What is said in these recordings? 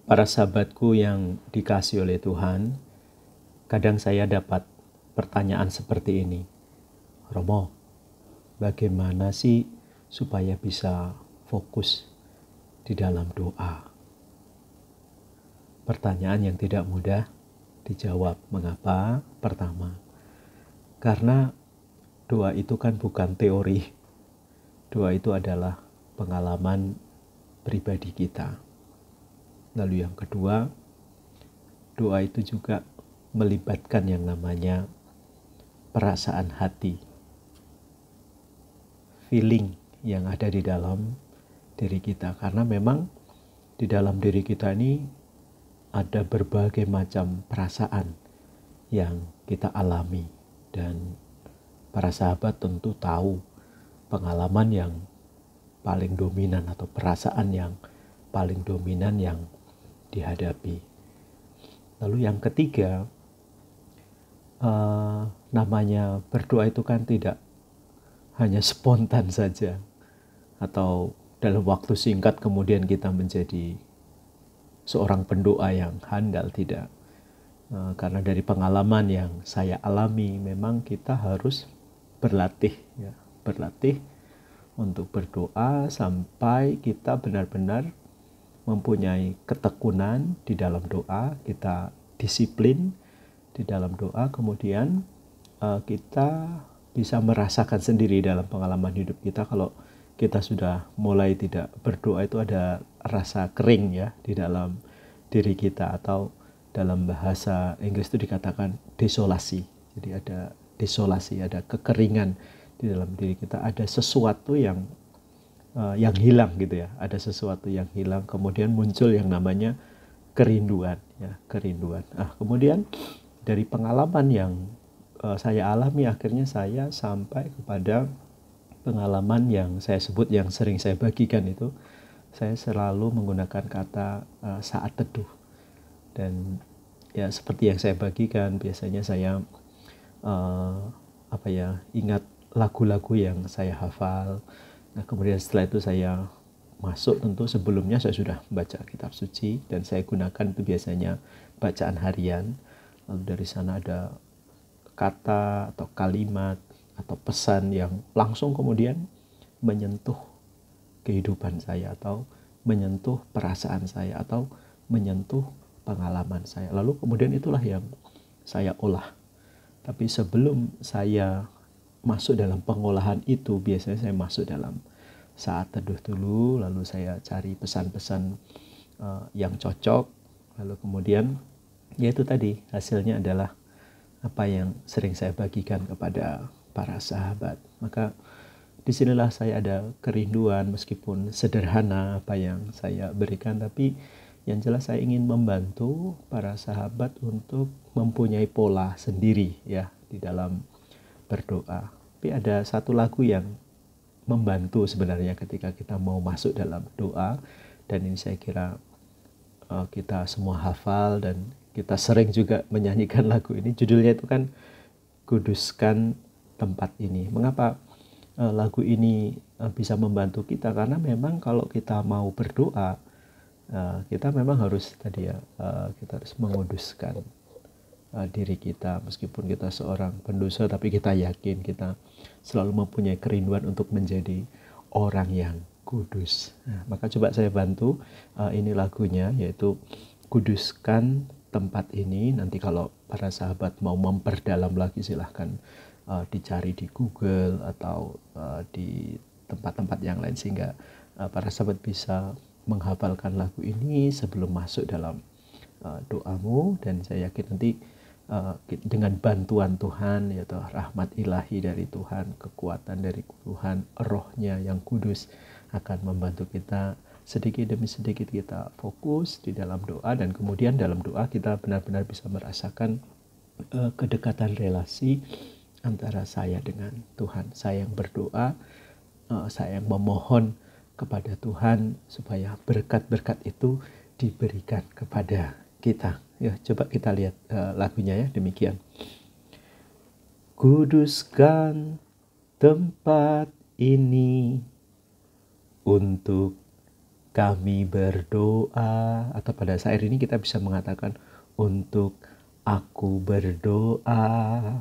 Para sahabatku yang dikasihi oleh Tuhan, kadang saya dapat pertanyaan seperti ini. Romo, bagaimana sih supaya bisa fokus di dalam doa? Pertanyaan yang tidak mudah dijawab. Mengapa? Pertama, karena doa itu kan bukan teori. Doa itu adalah pengalaman pribadi kita. Lalu yang kedua, doa itu juga melibatkan yang namanya perasaan hati, feeling yang ada di dalam diri kita. Karena memang di dalam diri kita ini ada berbagai macam perasaan yang kita alami. Dan para sahabat tentu tahu pengalaman yang paling dominan atau perasaan yang paling dominan yang dihadapi. Lalu yang ketiga, namanya berdoa itu kan tidak hanya spontan saja atau dalam waktu singkat kemudian kita menjadi seorang pendoa yang handal, tidak. Karena dari pengalaman yang saya alami, memang kita harus berlatih untuk berdoa sampai kita benar-benar mempunyai ketekunan di dalam doa, kita disiplin di dalam doa, kemudian kita bisa merasakan sendiri dalam pengalaman hidup kita kalau kita sudah mulai tidak berdoa itu ada rasa kering ya di dalam diri kita, atau dalam bahasa Inggris itu dikatakan desolasi. Jadi ada desolasi, ada kekeringan di dalam diri kita, ada sesuatu yang hilang gitu ya, ada sesuatu yang hilang, kemudian muncul yang namanya kerinduan ya, kerinduan. Kemudian dari pengalaman yang saya alami, akhirnya saya sampai kepada pengalaman yang saya sebut, yang sering saya bagikan itu, saya selalu menggunakan kata saat teduh. Dan ya seperti yang saya bagikan, biasanya saya ingat lagu-lagu yang saya hafal. Nah, kemudian setelah itu saya masuk, tentu sebelumnya saya sudah baca kitab suci dan saya gunakan itu biasanya bacaan harian. Lalu dari sana ada kata atau kalimat atau pesan yang langsung kemudian menyentuh kehidupan saya, atau menyentuh perasaan saya, atau menyentuh pengalaman saya. Lalu kemudian itulah yang saya olah. Tapi sebelum saya masuk dalam pengolahan itu, biasanya saya masuk dalam saat teduh dulu, lalu saya cari pesan-pesan yang cocok, lalu kemudian yaitu tadi hasilnya adalah apa yang sering saya bagikan kepada para sahabat. Maka disinilah saya ada kerinduan, meskipun sederhana apa yang saya berikan, tapi yang jelas saya ingin membantu para sahabat untuk mempunyai pola sendiri ya di dalam berdoa. Tapi ada satu lagu yang membantu sebenarnya ketika kita mau masuk dalam doa, dan ini saya kira kita semua hafal dan kita sering juga menyanyikan lagu ini. Judulnya itu kan Kuduskan Tempat Ini. Mengapa lagu ini bisa membantu kita? Karena memang kalau kita mau berdoa, kita memang harus kita harus menguduskan diri kita. Meskipun kita seorang pendosa, tapi kita yakin kita selalu mempunyai kerinduan untuk menjadi orang yang kudus. Maka coba saya bantu, ini lagunya, yaitu Kuduskan Tempat Ini. Nanti kalau para sahabat mau memperdalam lagi, silahkan dicari di Google atau di tempat-tempat yang lain, sehingga para sahabat bisa menghafalkan lagu ini sebelum masuk dalam doamu. Dan saya yakin nanti dengan bantuan Tuhan, yaitu rahmat ilahi dari Tuhan, kekuatan dari Tuhan, rohnya yang kudus akan membantu kita sedikit demi sedikit kita fokus di dalam doa. Dan kemudian dalam doa kita benar-benar bisa merasakan kedekatan relasi antara saya dengan Tuhan. Saya yang berdoa, saya yang memohon kepada Tuhan supaya berkat-berkat itu diberikan kepada kita. Ya, coba kita lihat lagunya ya, demikian. Kuduskan tempat ini untuk kami berdoa, atau pada saat ini kita bisa mengatakan, untuk aku berdoa,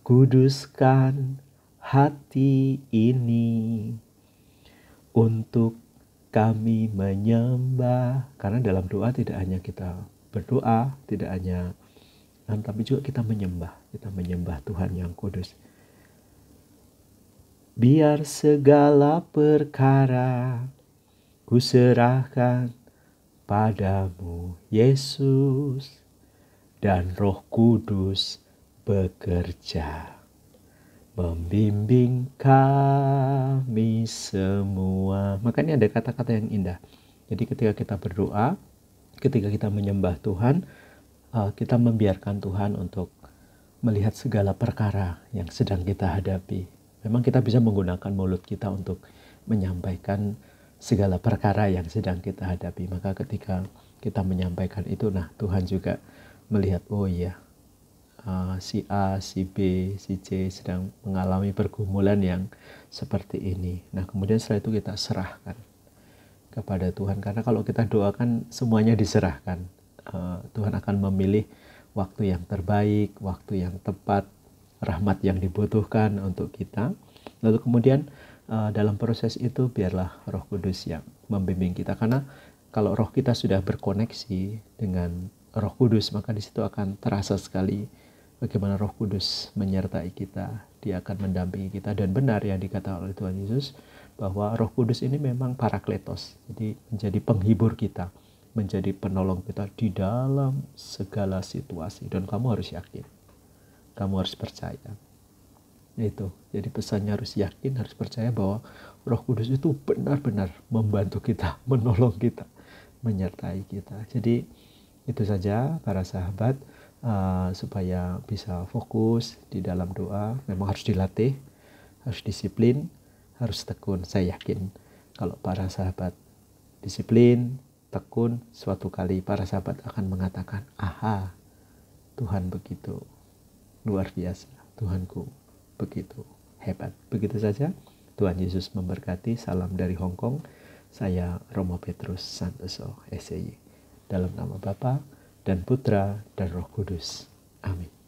kuduskan hati ini, untuk kami menyembah. Karena dalam doa tidak hanya kita berdoa, tidak hanya tapi juga kita menyembah Tuhan yang kudus. Biar segala perkara ku serahkan padamu, Yesus, dan Roh Kudus bekerja, membimbing kami semua. Makanya ada kata-kata yang indah. Jadi ketika kita berdoa, ketika kita menyembah Tuhan, kita membiarkan Tuhan untuk melihat segala perkara yang sedang kita hadapi. Memang kita bisa menggunakan mulut kita untuk menyampaikan segala perkara yang sedang kita hadapi. Maka ketika kita menyampaikan itu, nah Tuhan juga melihat, oh iya, si A, si B, si C sedang mengalami pergumulan yang seperti ini. Nah kemudian setelah itu kita serahkan kepada Tuhan. Karena kalau kita doakan semuanya diserahkan. Tuhan akan memilih waktu yang terbaik, waktu yang tepat, rahmat yang dibutuhkan untuk kita. Lalu kemudian dalam proses itu biarlah Roh Kudus yang membimbing kita. Karena kalau roh kita sudah berkoneksi dengan Roh Kudus, maka di situ akan terasa sekali bagaimana Roh Kudus menyertai kita. Dia akan mendampingi kita. Dan benar yang dikatakan oleh Tuhan Yesus, bahwa Roh Kudus ini memang parakletos. Jadi menjadi penghibur kita, menjadi penolong kita di dalam segala situasi. Dan kamu harus yakin, kamu harus percaya. Itu, jadi pesannya harus yakin, harus percaya bahwa Roh Kudus itu benar-benar membantu kita, menolong kita, menyertai kita. Jadi itu saja para sahabat, supaya bisa fokus di dalam doa. Memang harus dilatih, harus disiplin, harus tekun. Saya yakin kalau para sahabat disiplin, tekun, suatu kali para sahabat akan mengatakan, aha, Tuhan begitu luar biasa, Tuhanku begitu hebat. Begitu saja. Tuhan Yesus memberkati. Salam dari Hong Kong. Saya Romo Petrus Santoso, SCY. Dalam nama Bapa dan Putra dan Roh Kudus. Amin.